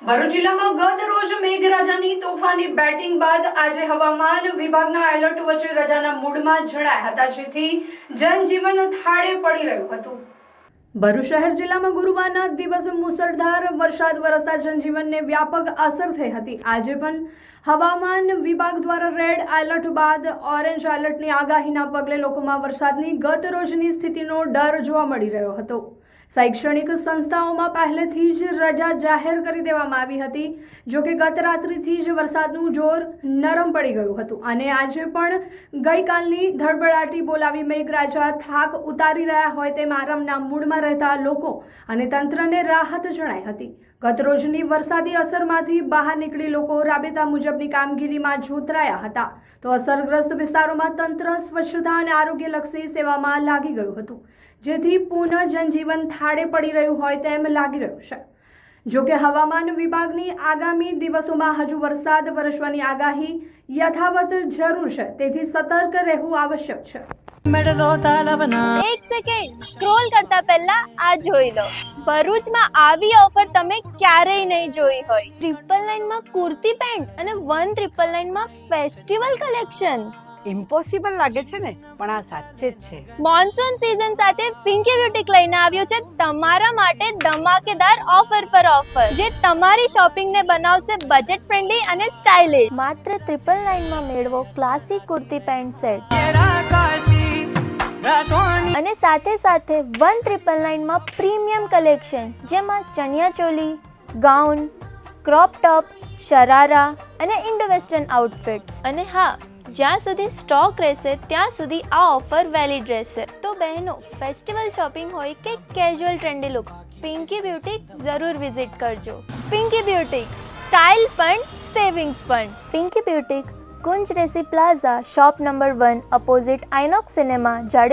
ભરૂચ જિલ્લામાં ગત રોજ મેઘરાજાની તોફાની બેટિંગ બાદ આજે હવામાન વિભાગના એલર્ટ વચ્ચે રજાના મૂડમાં જણાયા હતા, જેથી જનજીવન થાળે પડી રહ્યું હતું। ભરૂચ શહેર જિલ્લામાં ગુરુવારના દિવસે મુસળધાર વરસાદ વરસતા જનજીવનને વ્યાપક અસર થઈ હતી। આજે પણ હવામાન વિભાગ દ્વારા રેડ એલર્ટ બાદ ઓરેન્જ એલર્ટની આગાહીના પગલે લોકોમાં વરસાદની ગત રોજની સ્થિતિનો ડર જોવા મળી રહ્યો હતો। શૈક્ષણિક સંસ્થાઓમાં પહેલેથી જ રજા જાહેર કરી દેવામાં આવી હતી, જો કે ગત રાત્રિથી જ વરસાદનું જોર નરમ પડી ગયું હતું અને આજે પણ ગઈકાલની ધડબડાટી બોલાવી મેઘરાજા થાક ઉતારી રહ્યા હોય તેમ આરામના મૂડમાં રહેતા લોકો અને તંત્રને રાહત જણાઈ હતી। ગત રોજની વરસાદી અસરમાંથી બહાર નીકળી લોકો રાબેતા મુજબની કામગીરીમાં જોતરાયા હતા, તો અસરગ્રસ્ત વિસ્તારોમાં તંત્ર સ્વચ્છતા અને આરોગ્યલક્ષી સેવામાં લાગી ગયું હતું, જેથી પુનઃ જનજીવન થાળે પડી રહ્યું હોય તેમ લાગી રહ્યું છે। જો કે હવામાન વિભાગની આગામી દિવસોમાં હજુ વરસાદ વરસવાની આગાહી યથાવત જરૂર છે, તેથી સતર્ક રહેવું આવશ્યક છે। એક સેકન્ડ સ્ક્રોલ કરતા પહેલા આ જોઈ લો, ભરૂચમાં આવી ઓફર તમે ક્યારેય નહીં જોઈ હોય। 999 માં કુર્તી પેન્ટ અને 1999 માં ફેસ્ટિવલ કલેક્શન। ઇમ્પોસિબલ લાગે છે ને, પણ આ સાચે જ છે। મોન્સૂન સીઝન સાથે પિંકી બ્યુટીક લઈને આવ્યું છે તમારા માટે ધમાકેદાર ઓફર પર ઓફર, જે તમારી શોપિંગને બનાવશે બજેટ ફ્રેન્ડલી અને સ્ટાઇલિશ। માત્ર 999 માં મેળવો ક્લાસિક કુર્તી પેન્ટ સેટ અને સાથે સાથે 1999 માં પ્રીમિયમ કલેક્શન, જેમાં chaniya choli, gown, crop top, sharara અને ઇન્ડો વેસ્ટર્ન આઉટફિટ્સ। અને હા, જ્યાં સુધી સ્ટોક રહેશે ત્યાં સુધી આ ઓફર વેલિડ રહેશે। તો બહેનો, ફેસ્ટિવલ શોપિંગ હોય કે casual trendy look, Pinky boutique જરૂર વિઝિટ કરજો। પિંકી બ્યુટીક, સ્ટાઇલ પણ સેવિંગ્સ પણ। પિંકી બ્યુટીક, કુંજ રેસી plaza, shop number 1, opposite INOX cinema, Jadeja.